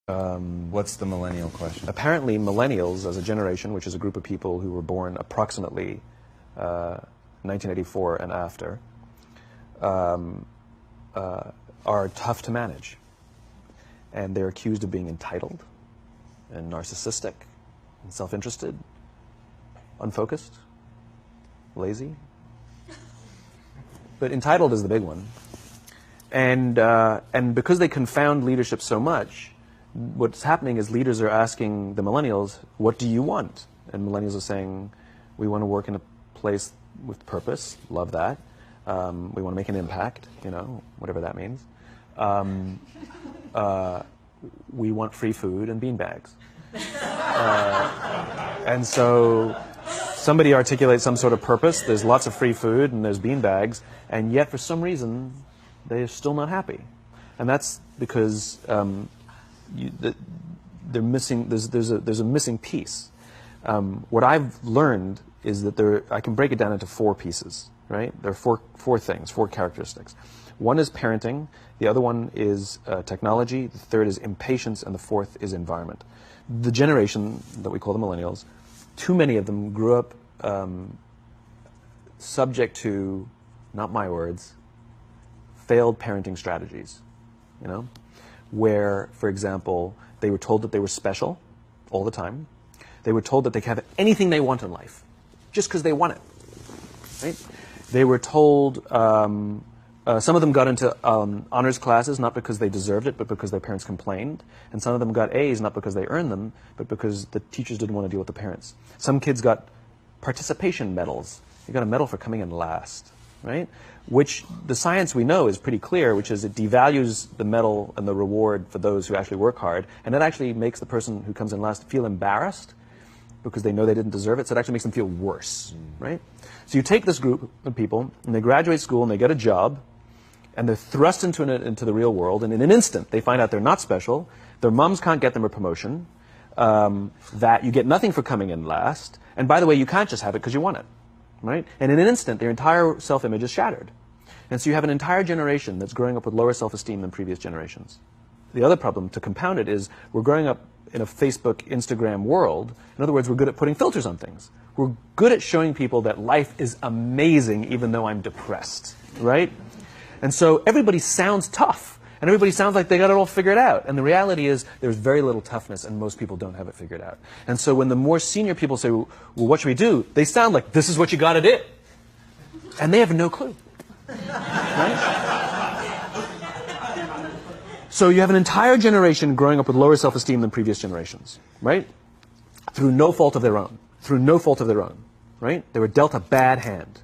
What's the millennial question? Apparently, millennials as a generation, which is a group of people who were born approximately 1984 and after, are tough to manage. And they're accused of being entitled and narcissistic and self-interested, unfocused, lazy. But entitled is the big one. And because they confound leadership so much, what's happening is leaders are asking the millennials, what do you want? And millennials are saying, we want to work in a place with purpose, love that. We want to make an impact, whatever that means. We want free food and beanbags. And so somebody articulates some sort of purpose, there's lots of free food and there's beanbags, and yet for some reason they're still not happy. And that's because they're missing. There's a missing piece. What I've learned is that I can break it down into 4 pieces. Right? There are four things, 4 characteristics. One is parenting. The other one is technology. The third is impatience, and the fourth is environment. The generation that we call the millennials, too many of them grew up subject to, not my words, failed parenting strategies. Where, for example, they were told that they were special all the time. They were told that they could have anything they want in life, just because they want it. Right? They were told, some of them got into honors classes, not because they deserved it, but because their parents complained. And some of them got A's, not because they earned them, but because the teachers didn't want to deal with the parents. Some kids got participation medals. You got a medal for coming in last, right? Which the science we know is pretty clear, which is it devalues the medal and the reward for those who actually work hard. And it actually makes the person who comes in last feel embarrassed because they know they didn't deserve it. So it actually makes them feel worse, right? So you take this group of people, and they graduate school, and they get a job, and they're thrust into the real world, and in an instant, they find out they're not special, their moms can't get them a promotion, that you get nothing for coming in last, and by the way, you can't just have it because you want it, right? And in an instant, their entire self-image is shattered. And so you have an entire generation that's growing up with lower self-esteem than previous generations. The other problem, to compound it, is we're growing up in a Facebook, Instagram world. In other words, we're good at putting filters on things. We're good at showing people that life is amazing even though I'm depressed, right? And so everybody sounds tough, and everybody sounds like they got it all figured out. And the reality is there's very little toughness, and most people don't have it figured out. And so when the more senior people say, well, what should we do? They sound like, this is what you got to do. And they have no clue. Right? So you have an entire generation growing up with lower self-esteem than previous generations, right? Through no fault of their own. Through no fault of their own, right? They were dealt a bad hand,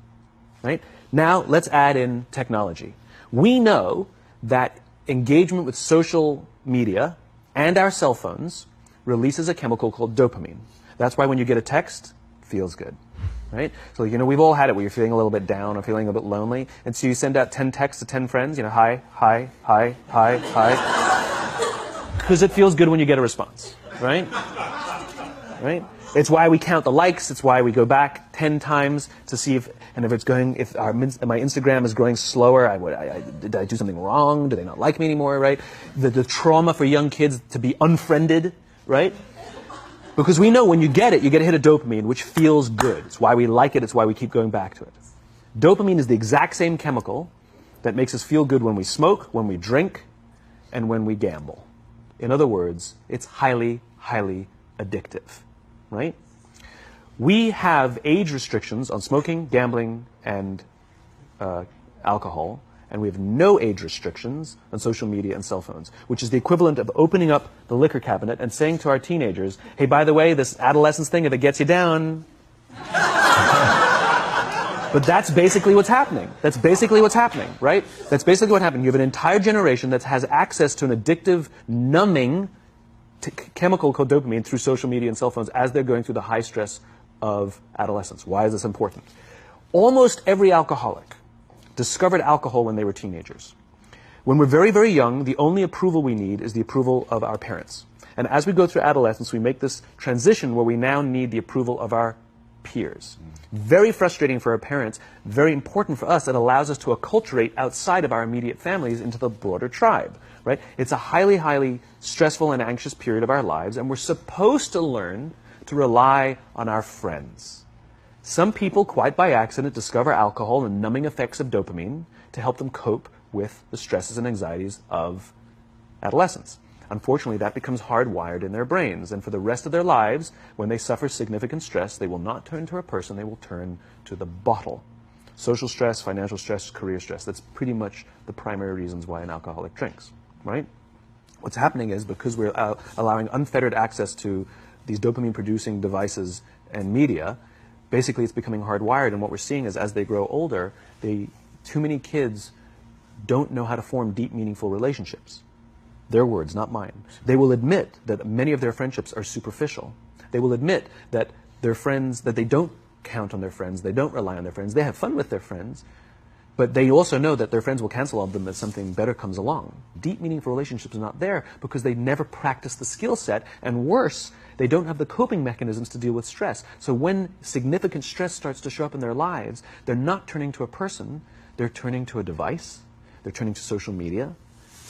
right? Now, let's add in technology. We know that engagement with social media and our cell phones releases a chemical called dopamine. That's why when you get a text, it feels good, right? So, we've all had it where you're feeling a little bit down or feeling a bit lonely, and so you send out 10 texts to 10 friends, hi, hi, hi, hi, hi, because it feels good when you get a response, right? Right? It's why we count the likes. It's why we go back 10 times to see if my Instagram is growing slower. Did I do something wrong? Do they not like me anymore? Right? The trauma for young kids to be unfriended, right? Because we know when you get a hit of dopamine, which feels good. It's why we like it. It's why we keep going back to it. Dopamine is the exact same chemical that makes us feel good when we smoke, when we drink, and when we gamble. In other words, it's highly, highly addictive. Right? We have age restrictions on smoking, gambling, and alcohol, and we have no age restrictions on social media and cell phones, which is the equivalent of opening up the liquor cabinet and saying to our teenagers, hey, by the way, this adolescence thing, if it gets you down. But that's basically what's happening. That's basically what's happening, right? That's basically what happened. You have an entire generation that has access to an addictive, numbing chemical called dopamine through social media and cell phones as they're going through the high stress of adolescence. Why is this important? Almost every alcoholic discovered alcohol when they were teenagers. When we're very, very young, the only approval we need is the approval of our parents. And as we go through adolescence, we make this transition where we now need the approval of our peers. Very frustrating for our parents, very important for us. It allows us to acculturate outside of our immediate families into the broader tribe, right? It's a highly, highly stressful and anxious period of our lives, and we're supposed to learn to rely on our friends. Some people, quite by accident, discover alcohol and numbing effects of dopamine to help them cope with the stresses and anxieties of adolescence. Unfortunately, that becomes hardwired in their brains, and for the rest of their lives, when they suffer significant stress, they will not turn to a person, they will turn to the bottle. Social stress, financial stress, career stress, that's pretty much the primary reasons why an alcoholic drinks, right? What's happening is, because we're allowing unfettered access to these dopamine-producing devices and media, basically it's becoming hardwired, and what we're seeing is, as they grow older, too many kids don't know how to form deep, meaningful relationships. Their words, not mine. They will admit that many of their friendships are superficial. They will admit that their friends, that they don't count on their friends, they don't rely on their friends, they have fun with their friends, but they also know that their friends will cancel on them as something better comes along. Deep, meaningful relationships are not there because they never practice the skill set, and worse, they don't have the coping mechanisms to deal with stress. So when significant stress starts to show up in their lives, they're not turning to a person, they're turning to a device, they're turning to social media,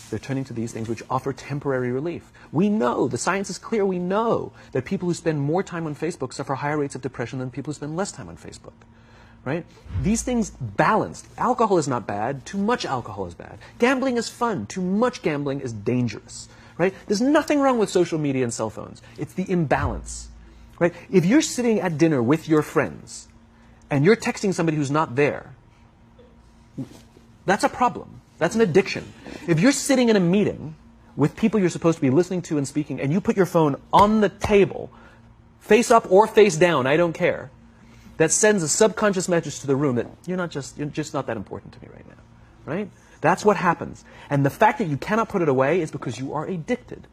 they're turning to these things which offer temporary relief. We know, the science is clear, we know that people who spend more time on Facebook suffer higher rates of depression than people who spend less time on Facebook, right? These things balanced. Alcohol is not bad, too much alcohol is bad. Gambling is fun, too much gambling is dangerous, right? There's nothing wrong with social media and cell phones. It's the imbalance, right? If you're sitting at dinner with your friends and you're texting somebody who's not there, that's a problem. That's an addiction. If you're sitting in a meeting with people you're supposed to be listening to and speaking, and you put your phone on the table, face up or face down, I don't care, that sends a subconscious message to the room that you're just not that important to me right now, right? That's what happens. And the fact that you cannot put it away is because you are addicted,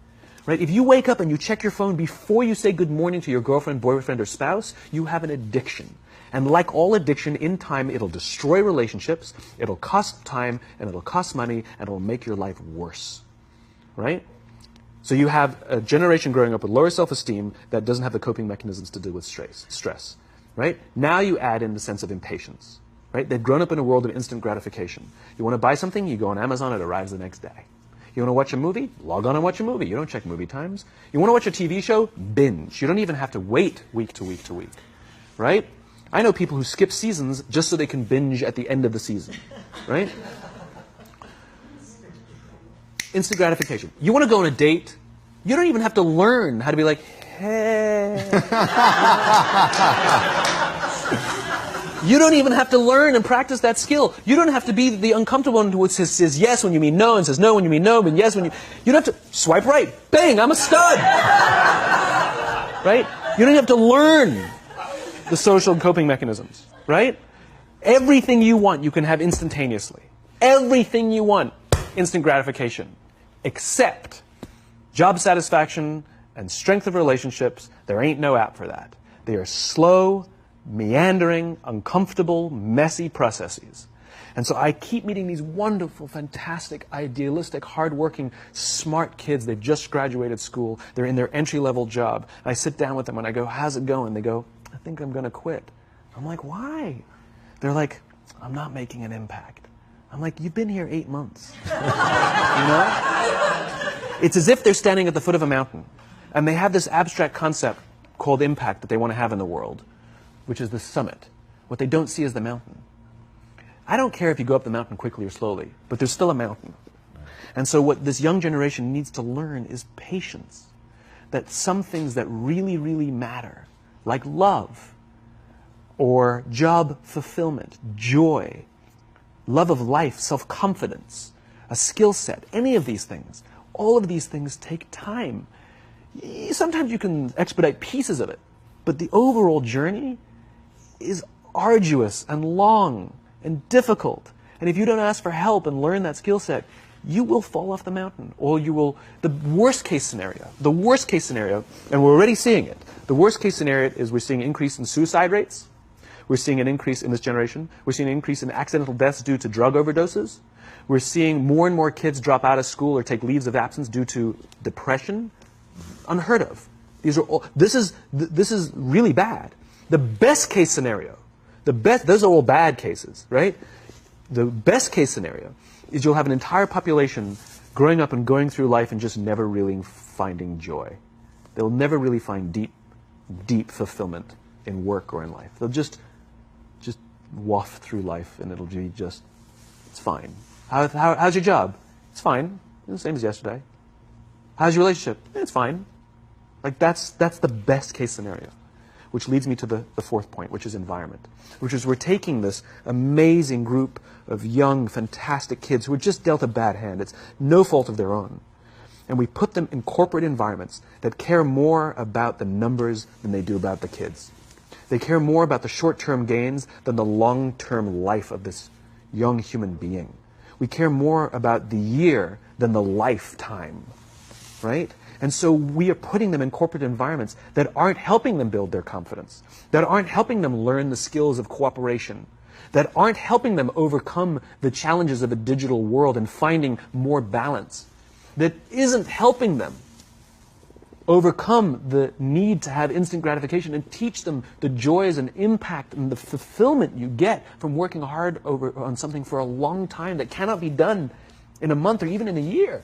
right? If you wake up and you check your phone before you say good morning to your girlfriend, boyfriend, or spouse, you have an addiction. And like all addiction, in time, it'll destroy relationships, it'll cost time, and it'll cost money, and it'll make your life worse, right? So you have a generation growing up with lower self-esteem that doesn't have the coping mechanisms to deal with stress, right? Now you add in the sense of impatience, right? They've grown up in a world of instant gratification. You want to buy something, you go on Amazon, it arrives the next day. You want to watch a movie? Log on and watch a movie. You don't check movie times. You want to watch a TV show? Binge. You don't even have to wait week to week to week, right? I know people who skip seasons just so they can binge at the end of the season, right? Instant gratification. You want to go on a date? You don't even have to learn how to be like, hey. You don't even have to learn and practice that skill. You don't have to be the uncomfortable one who says yes when you mean no and says no when you mean no, but yes when you... You don't have to swipe right. Bang, I'm a stud. Right? You don't have to learn the social coping mechanisms, right? Everything you want, you can have instantaneously. Everything you want, instant gratification. Except job satisfaction and strength of relationships, there ain't no app for that. They are slow, meandering, uncomfortable, messy processes. And so I keep meeting these wonderful, fantastic, idealistic, hardworking, smart kids. They've just graduated school. They're in their entry-level job. And I sit down with them and I go, how's it going? They go, I think I'm going to quit. I'm like, why? They're like, I'm not making an impact. I'm like, you've been here 8 months. You know? It's as if they're standing at the foot of a mountain, and they have this abstract concept called impact that they want to have in the world, which is the summit. What they don't see is the mountain. I don't care if you go up the mountain quickly or slowly, but there's still a mountain. And so what this young generation needs to learn is patience. That some things that really, really matter, like love, or job fulfillment, joy, love of life, self-confidence, a skill set, any of these things, all of these things take time. Sometimes you can expedite pieces of it, but the overall journey is arduous and long and difficult. And if you don't ask for help and learn that skill set, you will fall off the mountain, or you will, the worst case scenario, and we're already seeing it, the worst case scenario is we're seeing an increase in suicide rates, we're seeing an increase in this generation, we're seeing an increase in accidental deaths due to drug overdoses, we're seeing more and more kids drop out of school or take leaves of absence due to depression. Unheard of. These are all, this is really bad. The best case scenario, those are all bad cases, right? The best case scenario is you'll have an entire population growing up and going through life and just never really finding joy. They'll never really find deep fulfillment in work or in life. They'll just waft through life, and it'll be just, it's fine. How's your job? It's fine. It's the same as yesterday. How's your relationship? It's fine. Like that's the best case scenario. Which leads me to the fourth point, which is environment. Which is we're taking this amazing group of young, fantastic kids who are just dealt a bad hand. It's no fault of their own. And we put them in corporate environments that care more about the numbers than they do about the kids. They care more about the short-term gains than the long-term life of this young human being. We care more about the year than the lifetime, right? And so we are putting them in corporate environments that aren't helping them build their confidence, that aren't helping them learn the skills of cooperation, that aren't helping them overcome the challenges of a digital world and finding more balance, that isn't helping them overcome the need to have instant gratification and teach them the joys and impact and the fulfillment you get from working hard on something for a long time that cannot be done in a month or even in a year.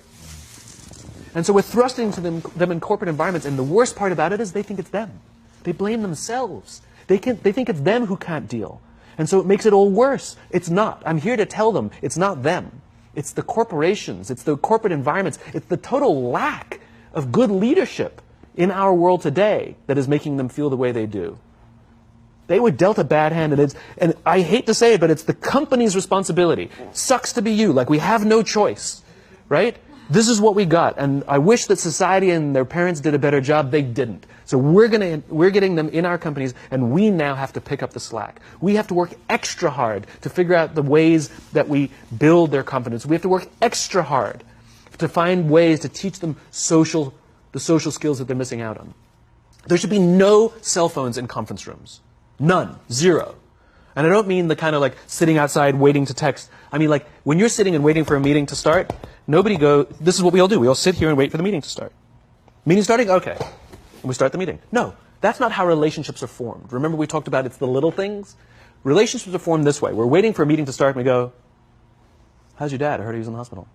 And so we're thrusting to them in corporate environments, and the worst part about it is they think it's them. They blame themselves. They think it's them who can't deal. And so it makes it all worse. It's not. I'm here to tell them it's not them. It's the corporations. It's the corporate environments. It's the total lack of good leadership in our world today that is making them feel the way they do. They were dealt a bad hand, and I hate to say it, but it's the company's responsibility. Sucks to be you. Like, we have no choice, right? This is what we got, and I wish that society and their parents did a better job. They didn't. So we're getting them in our companies, and we now have to pick up the slack. We have to work extra hard to figure out the ways that we build their confidence. We have to work extra hard to find ways to teach them the social skills that they're missing out on. There should be no cell phones in conference rooms. None. Zero. And I don't mean the kind of like sitting outside waiting to text. I mean like when you're sitting and waiting for a meeting to start, this is what we all do. We all sit here and wait for the meeting to start. Meeting starting? Okay. And we start the meeting. No, that's not how relationships are formed. Remember we talked about it's the little things? Relationships are formed this way. We're waiting for a meeting to start and we go, how's your dad? I heard he was in the hospital.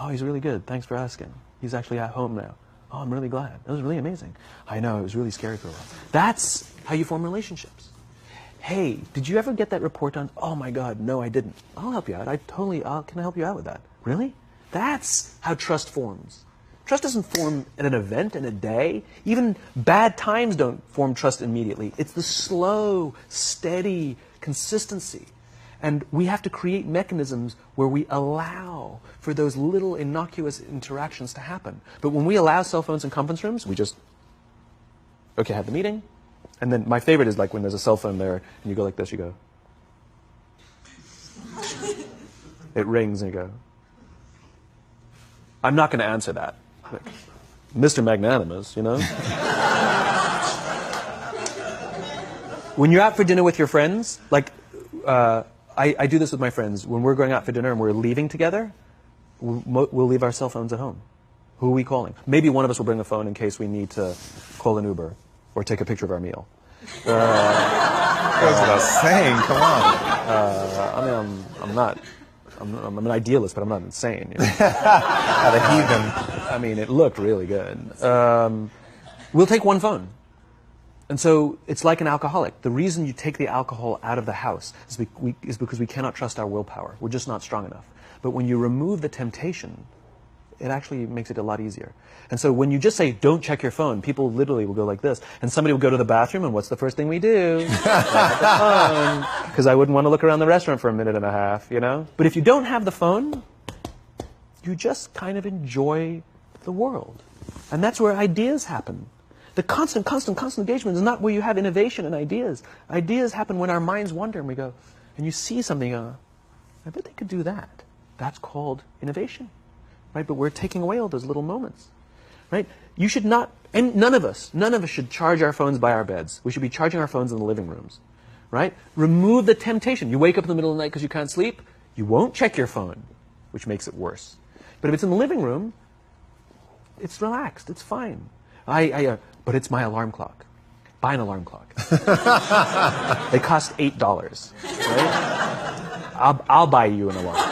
Oh, he's really good. Thanks for asking. He's actually at home now. Oh, I'm really glad. That was really amazing. I know, it was really scary for a while. That's how you form relationships. Hey, did you ever get that report done? Oh my God, no, I didn't. I'll help you out. Can I help you out with that? Really? That's how trust forms. Trust doesn't form in an event, in a day. Even bad times don't form trust immediately. It's the slow, steady consistency. And we have to create mechanisms where we allow for those little innocuous interactions to happen. But when we allow cell phones in conference rooms, we just, okay, have the meeting. And then my favorite is like when there's a cell phone there and you go like this, you go. It rings and you go. I'm not going to answer that. Like, Mr. Magnanimous, you know? When you're out for dinner with your friends, like, I do this with my friends. When we're going out for dinner and we're leaving together, we'll leave our cell phones at home. Who are we calling? Maybe one of us will bring a phone in case we need to call an Uber or take a picture of our meal. That goes without saying. Come on. I'm an idealist, but I'm not insane. You know? Not a heathen. I mean, it looked really good. We'll take one phone. And so it's like an alcoholic. The reason you take the alcohol out of the house is because we cannot trust our willpower. We're just not strong enough. But when you remove the temptation, it actually makes it a lot easier. And so when you just say, don't check your phone, people literally will go like this. And somebody will go to the bathroom, and what's the first thing we do? Because I wouldn't want to look around the restaurant for a minute and a half, you know? But if you don't have the phone, you just kind of enjoy the world. And that's where ideas happen. The constant engagement is not where you have innovation and ideas. Ideas happen when our minds wander and we go, and you see something, I bet they could do that. That's called innovation, right? But we're taking away all those little moments, right? You should not, and none of us should charge our phones by our beds. We should be charging our phones in the living rooms, right? Remove the temptation. You wake up in the middle of the night because you can't sleep, you won't check your phone, which makes it worse. But if it's in the living room, it's relaxed, it's fine. But it's my alarm clock. buy an alarm clock. They cost $8, right? I'll buy you an alarm clock.